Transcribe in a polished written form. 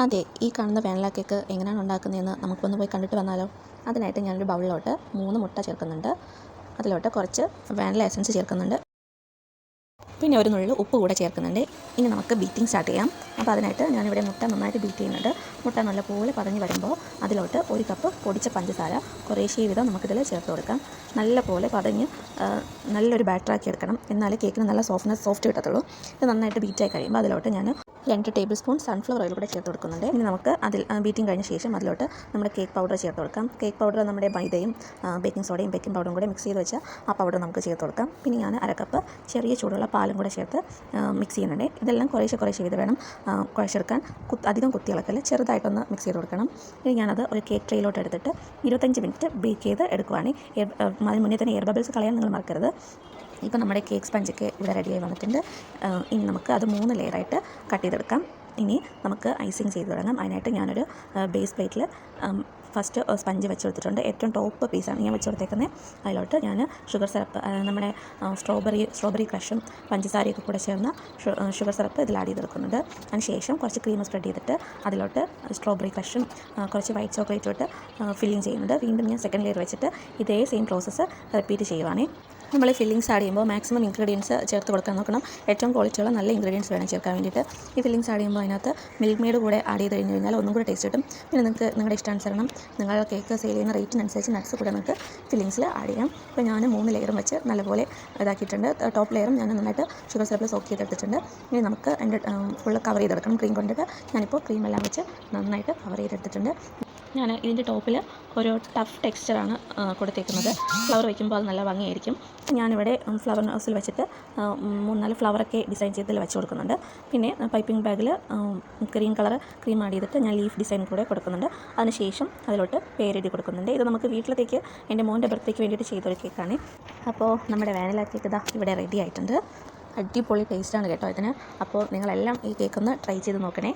അതെ, ഈ കാണുന്ന വാനില കേക്ക് എങ്ങനെയാണ് ഉണ്ടാക്കുന്നതെന്ന് നമുക്കൊന്ന് പോയി കണ്ടിട്ട് വന്നാലോ? അതിനായിട്ട് ഞാനൊരു ബൗളിലോട്ട് 3 മുട്ട ചേർക്കുന്നുണ്ട്. അതിലോട്ട് കുറച്ച് വാനില എസൻസ് ചേർക്കുന്നുണ്ട്. പിന്നെ ഒരു നുള്ളു ഉപ്പ് കൂടെ ചേർക്കുന്നുണ്ട്. ഇനി നമുക്ക് ബീറ്റിംഗ് സ്റ്റാർട്ട് ചെയ്യാം. അപ്പോൾ അതിനായിട്ട് ഞാനിവിടെ മുട്ട നന്നായിട്ട് ബീറ്റ് ചെയ്യുന്നുണ്ട്. മുട്ട നല്ലപോലെ പതഞ്ഞ് വരുമ്പോൾ അതിലോട്ട് 1 കപ്പ് പൊടിച്ച പഞ്ചസാര കുറേശ്ശേ വീതം നമുക്കിതിൽ ചേർത്ത് കൊടുക്കാം. നല്ലപോലെ പതഞ്ഞ് നല്ലൊരു ബാറ്ററാക്കി എടുക്കണം. എന്നാലേ കേക്കിന് നല്ല സോഫ്റ്റ് കിട്ടത്തുള്ളൂ. ഇത് നന്നായിട്ട് ബീറ്റായി കഴിയുമ്പോൾ അതിലോട്ട് ഞാൻ 2 ടേബിൾ സ്പൂൺ സൺഫ്ലവർ ഓയിൽ കൂടെ ചേർത്ത് കൊടുക്കുന്നുണ്ട്. ഇനി നമുക്ക് അതിൽ ബീറ്റിംഗ് കഴിഞ്ഞ ശേഷം അതിലോട്ട് നമ്മുടെ കേക്ക് പൗഡർ ചേർത്ത് കൊടുക്കാം. കേക്ക് പൗഡർ നമ്മുടെ മൈദയും ബേക്കിംഗ് സോഡയും ബേക്കിംഗ് പൗഡറും കൂടെ മിക്സ് ചെയ്ത് വെച്ചാൽ ആ പൗഡർ നമുക്ക് ചേർത്ത് കൊടുക്കാം. പിന്നെ ഞാൻ 1/2 കപ്പ് ചെറിയ ചൂടുള്ള പാലും കൂടെ ചേർത്ത് മിക്സ് ചെയ്യുന്നുണ്ട്. ഇതെല്ലാം കുറേശ്ശെ ഇത് വേണം കുഴച്ചെടുക്കാൻ. അധികം കുത്തി ഇളക്കല്ല, ചെറുതായിട്ടൊന്ന് മിക്സ് ചെയ്ത് കൊടുക്കണം. ഇനി ഞാനത് ഒരു കേക്ക് ട്രേയിലോട്ട് എടുത്തിട്ട് 25 മിനിറ്റ് ബേക്ക് ചെയ്ത് എടുക്കുവാണ്. അതിന് മുന്നേ തന്നെ എയർ ബബിൾസ് കളയാൻ നിങ്ങൾ മറക്കരുത്. ഇപ്പോൾ നമ്മുടെ കേക്ക് സ്പഞ്ചൊക്കെ ഇവിടെ റെഡിയായി വന്നിട്ടുണ്ട്. ഇനി നമുക്ക് അത് 3 ലെയറായിട്ട് കട്ട് ചെയ്തെടുക്കാം. ഇനി നമുക്ക് ഐസിങ് ചെയ്ത് തുടങ്ങാം. അതിനായിട്ട് ഞാനൊരു ബേസ് പ്ലേറ്റിൽ ഫസ്റ്റ് സ്പഞ്ച് വെച്ച് കൊടുത്തിട്ടുണ്ട്. ഏറ്റവും ടോപ്പ് പീസാണ് ഞാൻ വെച്ച് കൊടുത്തേക്കുന്നത്. അതിലോട്ട് ഞാൻ ഷുഗർ സിറപ്പ്, നമ്മുടെ സ്ട്രോബെറി ക്രഷും പഞ്ചസാരയൊക്കെ കൂടെ ചേർന്ന് ഷുഗർ സിറപ്പ് ഇതിൽ ആഡ് ചെയ്തെടുക്കുന്നുണ്ട്. അതിന് ശേഷം കുറച്ച് ക്രീം സ്പ്രെഡ് ചെയ്തിട്ട് അതിലോട്ട് സ്ട്രോബെറി ക്രഷും കുറച്ച് വൈറ്റ് ചോക്ലേറ്റും ഇട്ട് ഫില്ലിങ് ചെയ്യുന്നുണ്ട്. വീണ്ടും ഞാൻ സെക്കൻഡ് ലെയർ വെച്ചിട്ട് ഇതേ സെയിം പ്രോസസ്സ് റിപ്പീറ്റ് ചെയ്യുവാണ്. നമ്മൾ ഫില്ലിങ്സ് ആഡ് ചെയ്യുമ്പോൾ മാക്സിമം ഇൻഗ്രീഡിയൻസ് ചേർത്ത് കൊടുക്കാൻ നോക്കണം. ഏറ്റവും ക്വാളിറ്റിയുള്ള നല്ല ഇൻഗ്രീഡിയൻസ് വേണം ചേർക്കാൻ വേണ്ടിയിട്ട്. ഈ ഫില്ലിങ്സ് ആഡ് ചെയ്യുമ്പോൾ അതിനകത്ത് മിൽക്ക് മെയ്ഡ് കൂടെ ആഡ് ചെയ്ത് കഴിഞ്ഞാൽ ഒന്നും കൂടെ ടേസ്റ്റ് കിട്ടും. പിന്നെ നിങ്ങൾക്ക് നിങ്ങളുടെ ഇഷ്ടാനുസരണം നിങ്ങളുടെ കേക്ക് സെയിൽ ചെയ്യുന്ന റേറ്റിനനുസരിച്ച് നട്ട്സ് കൂടെ നിങ്ങൾക്ക് ഫില്ലിങ്സിൽ ആഡ് ചെയ്യാം. ഇപ്പോൾ ഞാൻ 3 ലെയറും വെച്ച് നല്ലപോലെ ഇതാക്കിയിട്ടുണ്ട്. ടോപ്പ് ലെയറും ഞാൻ നന്നായിട്ട് ഷുഗർ സിറപ്പിൽ സോക്ക് ചെയ്തെടുത്തിട്ടുണ്ട്. ഇനി നമുക്ക് എൻ്റെ ഫുള്ള് കവർ ചെയ്തെടുക്കണം. ക്രീം കൊണ്ടിട്ട് ഞാനിപ്പോൾ ക്രീം എല്ലാം വെച്ച് നന്നായിട്ട് കവർ ചെയ്തെടുത്തിട്ടുണ്ട്. ഞാൻ ഇതിൻ്റെ ടോപ്പിൽ ഒരു ടഫ് ടെക്സ്ചറാണ് കൊടുത്തേക്കുന്നത്. ഫ്ലവർ വയ്ക്കുമ്പോൾ അത് നല്ല ഭംഗിയായിരിക്കും. ഞാനിവിടെ ഫ്ലവർ നോസിൽ വെച്ചിട്ട് 3-4 ഫ്ലവറൊക്കെ ഡിസൈൻ ചെയ്തിൽ വെച്ച് കൊടുക്കുന്നുണ്ട്. പിന്നെ പൈപ്പിംഗ് ബാഗിൽ ഗ്രീൻ കളർ ക്രീം ആഡ് ചെയ്തിട്ട് ഞാൻ ലീഫ് ഡിസൈൻ കൂടെ കൊടുക്കുന്നുണ്ട്. അതിനുശേഷം അതിലോട്ട് പേരെഴുതി കൊടുക്കുന്നുണ്ട്. ഇത് നമുക്ക് വീട്ടിലത്തേക്ക് എൻ്റെ മോൻ്റെ ബർത്ത്ഡേക്ക് വേണ്ടിയിട്ട് ചെയ്തൊരു കേക്കാണ്. അപ്പോൾ നമ്മുടെ വാനില കേക്ക് ഇതാ ഇവിടെ റെഡി ആയിട്ടുണ്ട്. അടിപൊളി ടേസ്റ്റാണ് കേട്ടോ ഇതിന്. അപ്പോൾ നിങ്ങളെല്ലാം ഈ കേക്കൊന്ന് ട്രൈ ചെയ്ത് നോക്കണേ.